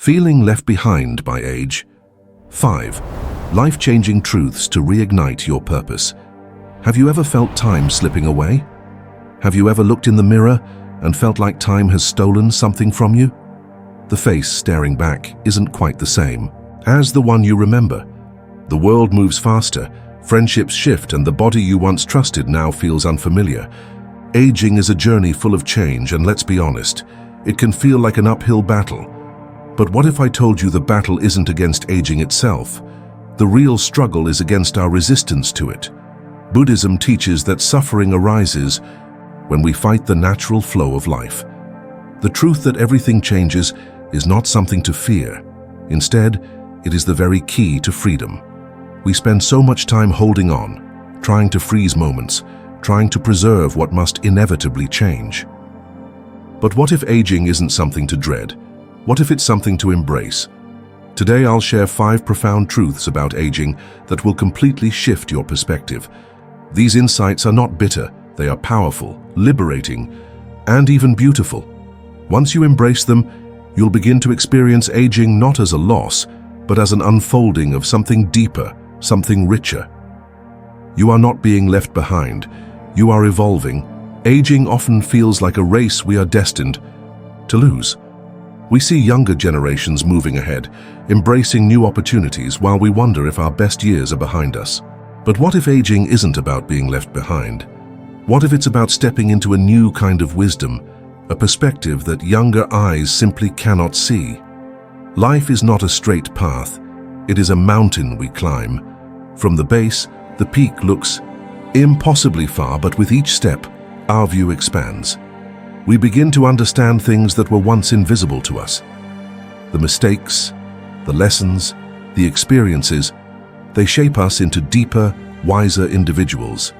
Feeling left behind by age. 5. Life-changing truths to reignite your purpose. Have you ever felt time slipping away? Have you ever looked in the mirror and felt like time has stolen something from you? The face staring back isn't quite the same as the one you remember. The world moves faster, friendships shift, and the body you once trusted now feels unfamiliar. Aging is a journey full of change, and let's be honest, it can feel like an uphill battle. But what if I told you the battle isn't against aging itself? The real struggle is against our resistance to it. Buddhism teaches that suffering arises when we fight the natural flow of life. The truth that everything changes is not something to fear. Instead, it is the very key to freedom. We spend so much time holding on, trying to freeze moments, trying to preserve what must inevitably change. But what if aging isn't something to dread? What if it's something to embrace? Today I'll share 5 profound truths about aging that will completely shift your perspective. These insights are not bitter, they are powerful, liberating, and even beautiful. Once you embrace them, you'll begin to experience aging not as a loss, but as an unfolding of something deeper, something richer. You are not being left behind, you are evolving. Aging often feels like a race we are destined to lose. We see younger generations moving ahead, embracing new opportunities while we wonder if our best years are behind us. But what if aging isn't about being left behind? What if it's about stepping into a new kind of wisdom, a perspective that younger eyes simply cannot see? Life is not a straight path, it is a mountain we climb. From the base, the peak looks impossibly far, but with each step, our view expands. We begin to understand things that were once invisible to us. The mistakes, the lessons, the experiences, they shape us into deeper, wiser individuals.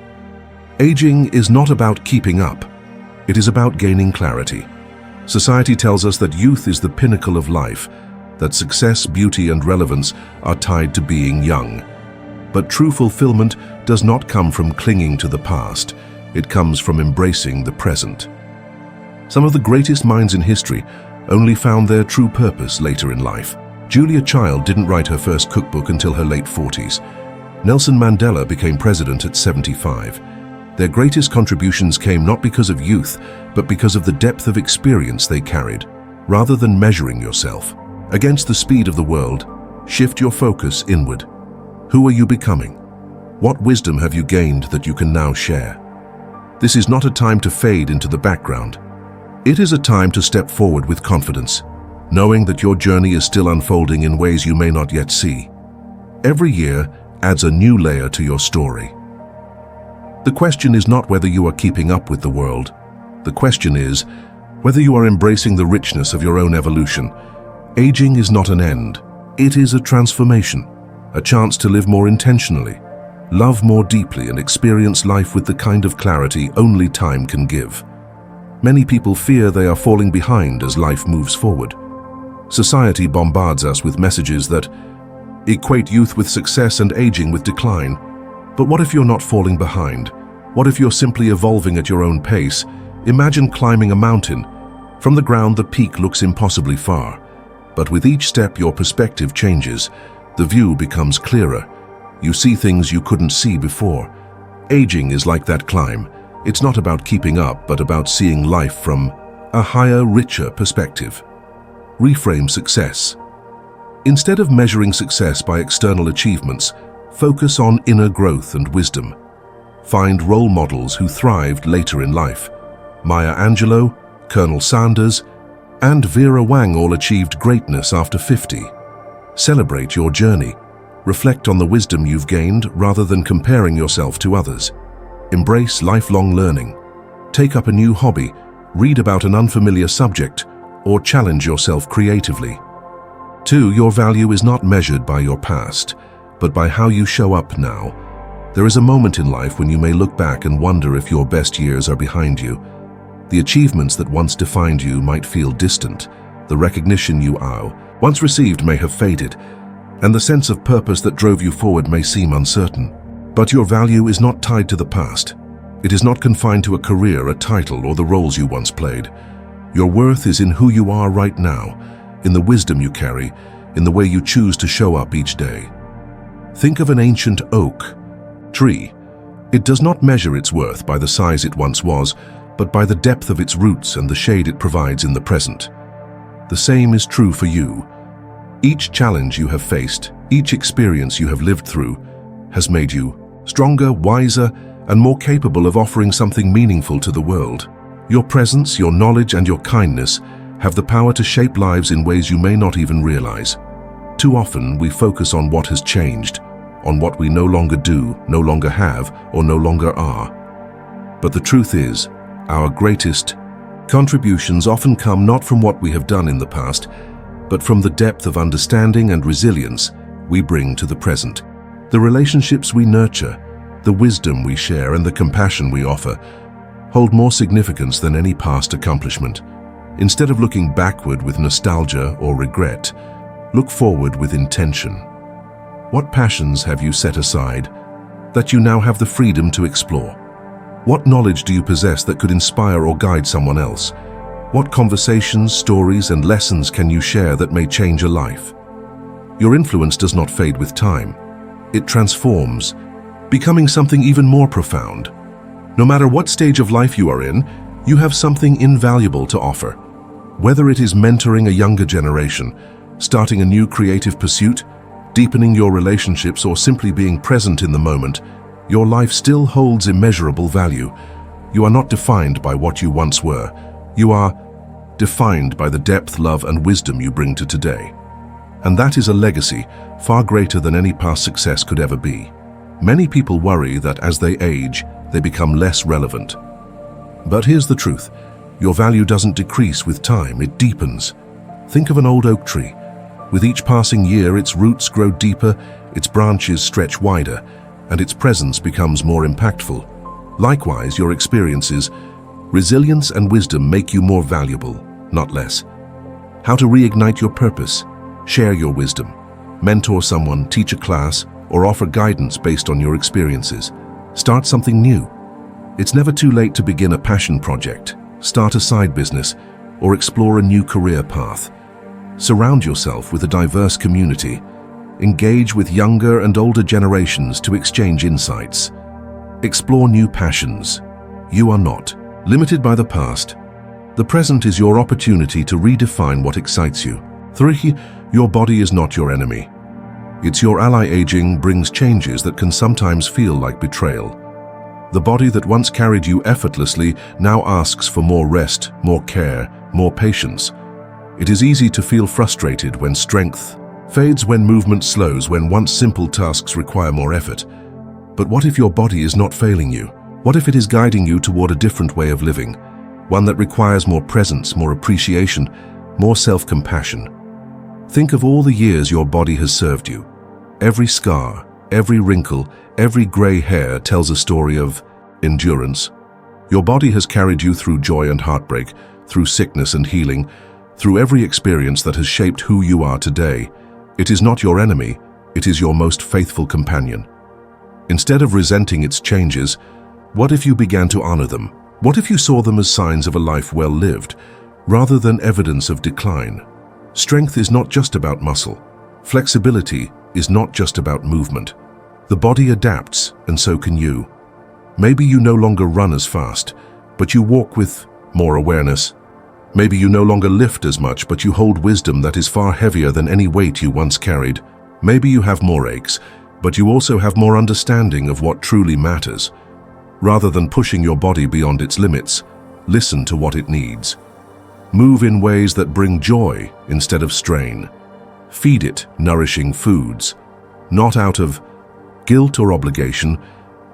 Aging is not about keeping up. It is about gaining clarity. Society tells us that youth is the pinnacle of life, that success, beauty, and relevance are tied to being young. But true fulfillment does not come from clinging to the past. It comes from embracing the present. Some of the greatest minds in history only found their true purpose later in life. Julia Child didn't write her first cookbook until her late 40s. Nelson Mandela became president at 75. Their greatest contributions came not because of youth, but because of the depth of experience they carried. Rather than measuring yourself against the speed of the world, shift your focus inward. Who are you becoming? What wisdom have you gained that you can now share? This is not a time to fade into the background. It is a time to step forward with confidence, knowing that your journey is still unfolding in ways you may not yet see. Every year adds a new layer to your story. The question is not whether you are keeping up with the world. The question is whether you are embracing the richness of your own evolution. Aging is not an end. It is a transformation, a chance to live more intentionally, love more deeply, and experience life with the kind of clarity only time can give. Many people fear they are falling behind as life moves forward. Society bombards us with messages that equate youth with success and aging with decline. But what if you're not falling behind? What if you're simply evolving at your own pace? Imagine climbing a mountain. From the ground, the peak looks impossibly far. But with each step, your perspective changes. The view becomes clearer. You see things you couldn't see before. Aging is like that climb. It's not about keeping up, but about seeing life from a higher, richer perspective. Reframe success. Instead of measuring success by external achievements, focus on inner growth and wisdom. Find role models who thrived later in life. Maya Angelou, Colonel Sanders, and Vera Wang all achieved greatness after 50. Celebrate your journey. Reflect on the wisdom you've gained rather than comparing yourself to others. Embrace lifelong learning. Take up a new hobby, read about an unfamiliar subject, or challenge yourself creatively. 2. Your value is not measured by your past, but by how you show up now. There is a moment in life when you may look back and wonder if your best years are behind you. The achievements that once defined you might feel distant. The recognition you once received may have faded, and the sense of purpose that drove you forward may seem uncertain. But your value is not tied to the past. It is not confined to a career, a title, or the roles you once played. Your worth is in who you are right now, in the wisdom you carry, in the way you choose to show up each day. Think of an ancient oak tree. It does not measure its worth by the size it once was, but by the depth of its roots and the shade it provides in the present. The same is true for you. Each challenge you have faced, each experience you have lived through, has made you stronger, wiser, and more capable of offering something meaningful to the world. Your presence, your knowledge, and your kindness have the power to shape lives in ways you may not even realize. Too often, we focus on what has changed, on what we no longer do, no longer have, or no longer are. But the truth is, our greatest contributions often come not from what we have done in the past, but from the depth of understanding and resilience we bring to the present. The relationships we nurture, the wisdom we share, and the compassion we offer hold more significance than any past accomplishment. Instead of looking backward with nostalgia or regret, look forward with intention. What passions have you set aside that you now have the freedom to explore? What knowledge do you possess that could inspire or guide someone else? What conversations, stories, and lessons can you share that may change a life? Your influence does not fade with time. It transforms, becoming something even more profound. No matter what stage of life you are in, you have something invaluable to offer. Whether it is mentoring a younger generation, starting a new creative pursuit, deepening your relationships, or simply being present in the moment, your life still holds immeasurable value. You are not defined by what you once were. You are defined by the depth, love, and wisdom you bring to today. And that is a legacy far greater than any past success could ever be. Many people worry that as they age, they become less relevant. But here's the truth. Your value doesn't decrease with time, it deepens. Think of an old oak tree. With each passing year, its roots grow deeper, its branches stretch wider, and its presence becomes more impactful. Likewise, your experiences, resilience, and wisdom make you more valuable, not less. How to reignite your purpose? Share your wisdom. Mentor someone, teach a class, or offer guidance based on your experiences. Start something new. It's never too late to begin a passion project, start a side business, or explore a new career path. Surround yourself with a diverse community. Engage with younger and older generations to exchange insights. Explore new passions. You are not limited by the past. The present is your opportunity to redefine what excites you. 3. Your body is not your enemy. It's your ally. Aging brings changes that can sometimes feel like betrayal. The body that once carried you effortlessly now asks for more rest, more care, more patience. It is easy to feel frustrated when strength fades, when movement slows, when once simple tasks require more effort. But what if your body is not failing you? What if it is guiding you toward a different way of living? One that requires more presence, more appreciation, more self-compassion. Think of all the years your body has served you. Every scar, every wrinkle, every gray hair tells a story of endurance. Your body has carried you through joy and heartbreak, through sickness and healing, through every experience that has shaped who you are today. It is not your enemy, it is your most faithful companion. Instead of resenting its changes, what if you began to honor them? What if you saw them as signs of a life well lived, rather than evidence of decline? Strength is not just about muscle. Flexibility is not just about movement. The body adapts, and so can you. Maybe you no longer run as fast, but you walk with more awareness. Maybe you no longer lift as much, but you hold wisdom that is far heavier than any weight you once carried. Maybe you have more aches, but you also have more understanding of what truly matters. Rather than pushing your body beyond its limits, listen to what it needs. Move in ways that bring joy instead of strain. Feed it nourishing foods, not out of guilt or obligation,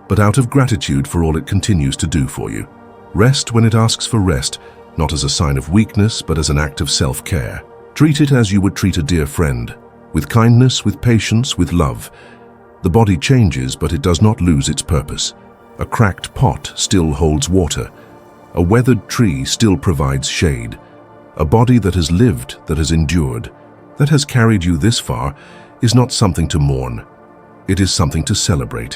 but out of gratitude for all it continues to do for you. Rest when it asks for rest, not as a sign of weakness, but as an act of self-care. Treat it as you would treat a dear friend, with kindness, with patience, with love. The body changes, but it does not lose its purpose. A cracked pot still holds water. A weathered tree still provides shade. A body that has lived, that has endured, that has carried you this far, is not something to mourn. It is something to celebrate.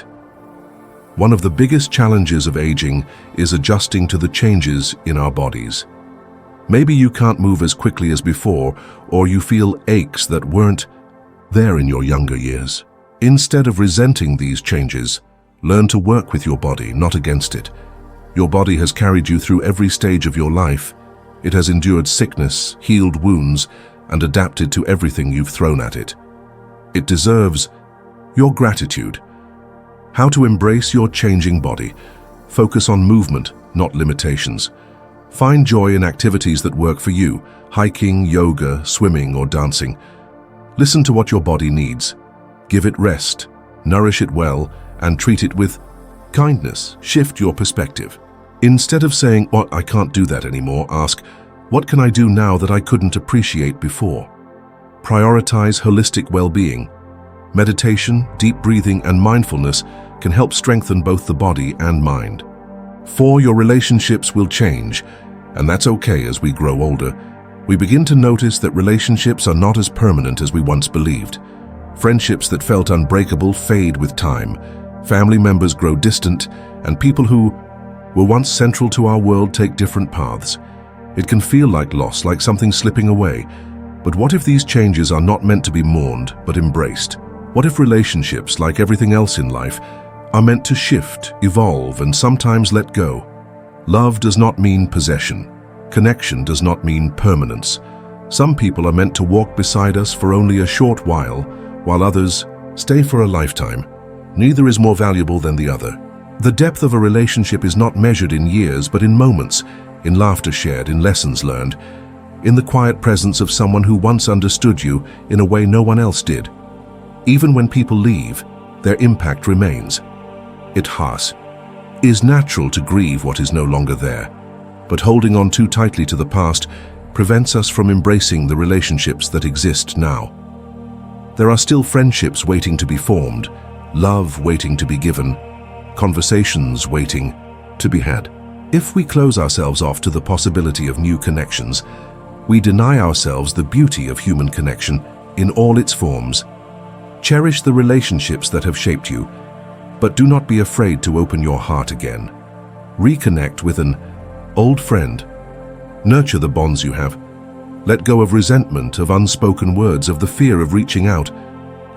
One of the biggest challenges of aging is adjusting to the changes in our bodies. Maybe you can't move as quickly as before, or you feel aches that weren't there in your younger years. Instead of resenting these changes, learn to work with your body, not against it. Your body has carried you through every stage of your life. It has endured sickness, healed wounds, and adapted to everything you've thrown at it. It deserves your gratitude. How to embrace your changing body. Focus on movement, not limitations. Find joy in activities that work for you, hiking, yoga, swimming, or dancing. Listen to what your body needs. Give it rest, nourish it well, and treat it with kindness. Shift your perspective. Instead of saying, "Well, I can't do that anymore," ask, "What can I do now that I couldn't appreciate before?" Prioritize holistic well-being. Meditation, deep breathing, and mindfulness can help strengthen both the body and mind. 4. Your relationships will change, and that's okay. As we grow older, we begin to notice that relationships are not as permanent as we once believed. Friendships that felt unbreakable fade with time. Family members grow distant, and people who were once central to our world take different paths. It can feel like loss, like something slipping away. But what if these changes are not meant to be mourned, but embraced? What if relationships, like everything else in life, are meant to shift, evolve, and sometimes let go? Love does not mean possession. Connection does not mean permanence. Some people are meant to walk beside us for only a short while others stay for a lifetime. Neither is more valuable than the other. The depth of a relationship is not measured in years, but in moments, in laughter shared, in lessons learned, in the quiet presence of someone who once understood you in a way no one else did. Even when people leave, their impact remains. It is natural to grieve what is no longer there, but holding on too tightly to the past prevents us from embracing the relationships that exist now. There are still friendships waiting to be formed, love waiting to be given, conversations waiting to be had. If we close ourselves off to the possibility of new connections, we deny ourselves the beauty of human connection in all its forms. Cherish the relationships that have shaped you, but do not be afraid to open your heart again. Reconnect with an old friend. Nurture the bonds you have. Let go of resentment, of unspoken words, of the fear of reaching out.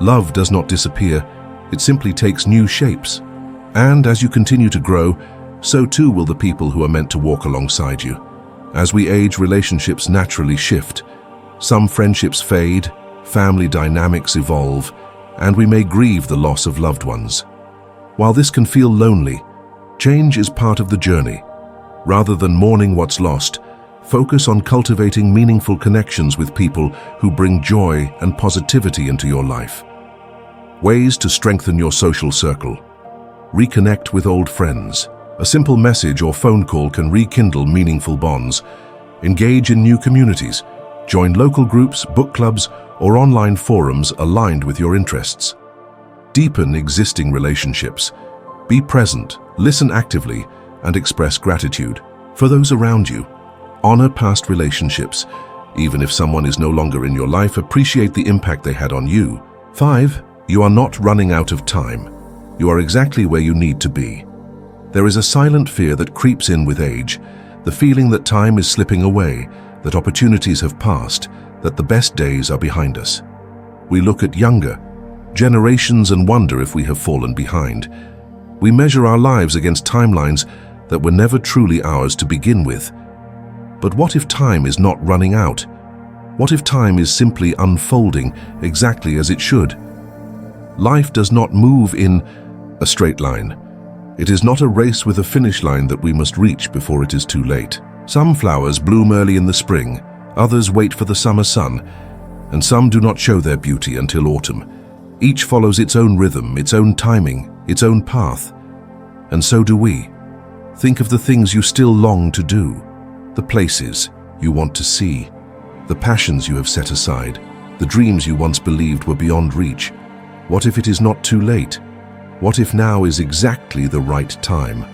Love does not disappear, it simply takes new shapes. And as you continue to grow, so too will the people who are meant to walk alongside you. As we age, relationships naturally shift. Some friendships fade, family dynamics evolve, and we may grieve the loss of loved ones. While this can feel lonely, change is part of the journey. Rather than mourning what's lost, focus on cultivating meaningful connections with people who bring joy and positivity into your life. Ways to strengthen your social circle. Reconnect with old friends. A simple message or phone call can rekindle meaningful bonds. Engage in new communities. Join local groups, book clubs, or online forums aligned with your interests. Deepen existing relationships. Be present, listen actively, and express gratitude for those around you. Honor past relationships. Even if someone is no longer in your life, appreciate the impact they had on you. 5. You are not running out of time. You are exactly where you need to be. There is a silent fear that creeps in with age, the feeling that time is slipping away, that opportunities have passed, that the best days are behind us. We look at younger generations and wonder if we have fallen behind. We measure our lives against timelines that were never truly ours to begin with. But what if time is not running out? What if time is simply unfolding exactly as it should? Life does not move in a straight line. It is not a race with a finish line that we must reach before it is too late. Some flowers bloom early in the spring, others wait for the summer sun, and some do not show their beauty until autumn. Each follows its own rhythm, its own timing, its own path. And so do we. Think of the things you still long to do, the places you want to see, the passions you have set aside, the dreams you once believed were beyond reach. What if it is not too late? What if now is exactly the right time?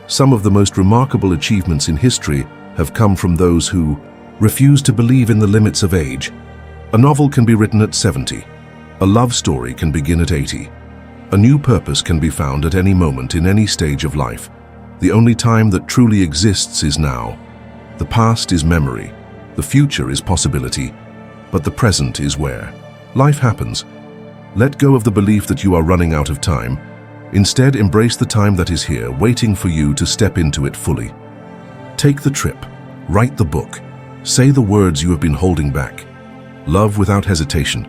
Some of the most remarkable achievements in history have come from those who refuse to believe in the limits of age. A novel can be written at 70. A love story can begin at 80. A new purpose can be found at any moment in any stage of life. The only time that truly exists is now. The past is memory. The future is possibility, but the present is where. Life happens. Let go of the belief that you are running out of time. Instead, embrace the time that is here, waiting for you to step into it fully. Take the trip. Write the book. Say the words you have been holding back. Love without hesitation.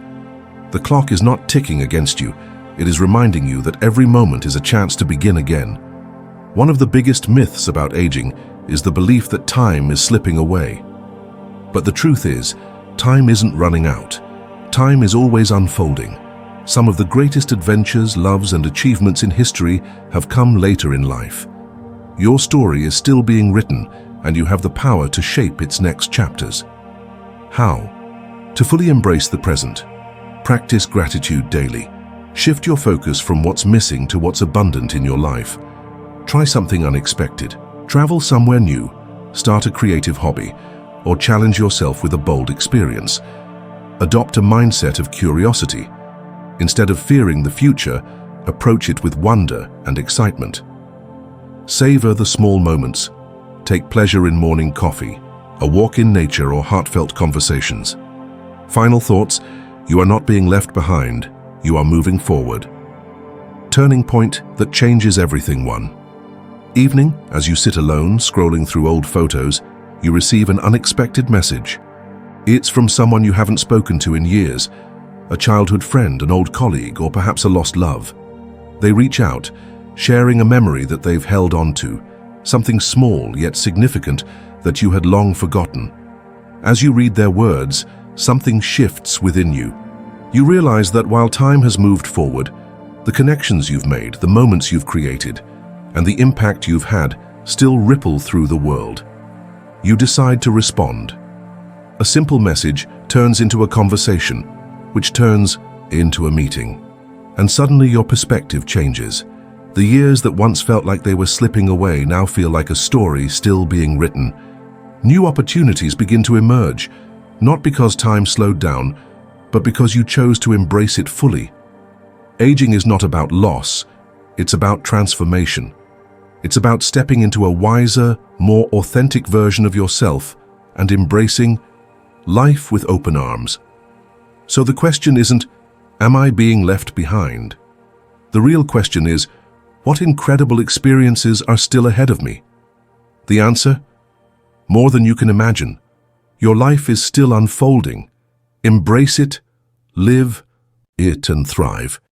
The clock is not ticking against you. It is reminding you that every moment is a chance to begin again. One of the biggest myths about aging is the belief that time is slipping away. But the truth is, time isn't running out. Time is always unfolding. Some of the greatest adventures, loves, and achievements in history have come later in life. Your story is still being written, and you have the power to shape its next chapters. How? To fully embrace the present. Practice gratitude daily. Shift your focus from what's missing to what's abundant in your life. Try something unexpected. Travel somewhere new. Start a creative hobby, or challenge yourself with a bold experience. Adopt a mindset of curiosity. Instead of fearing the future, approach it with wonder and excitement. Savor the small moments. Take pleasure in morning coffee, a walk in nature, or heartfelt conversations. Final thoughts: you are not being left behind, you are moving forward. Turning point that changes everything. 1. Evening, as you sit alone, scrolling through old photos, you receive an unexpected message. It's from someone you haven't spoken to in years, a childhood friend, an old colleague, or perhaps a lost love. They reach out, sharing a memory that they've held on to, something small yet significant that you had long forgotten. As you read their words, something shifts within you. You realize that while time has moved forward, the connections you've made, the moments you've created, and the impact you've had still ripple through the world. You decide to respond. A simple message turns into a conversation, which turns into a meeting. And suddenly your perspective changes. The years that once felt like they were slipping away now feel like a story still being written. New opportunities begin to emerge, not because time slowed down, but because you chose to embrace it fully. Aging is not about loss, it's about transformation. It's about stepping into a wiser, more authentic version of yourself and embracing life with open arms. So the question isn't, am I being left behind? The real question is, what incredible experiences are still ahead of me? The answer? More than you can imagine. Your life is still unfolding. Embrace it, live it, and thrive.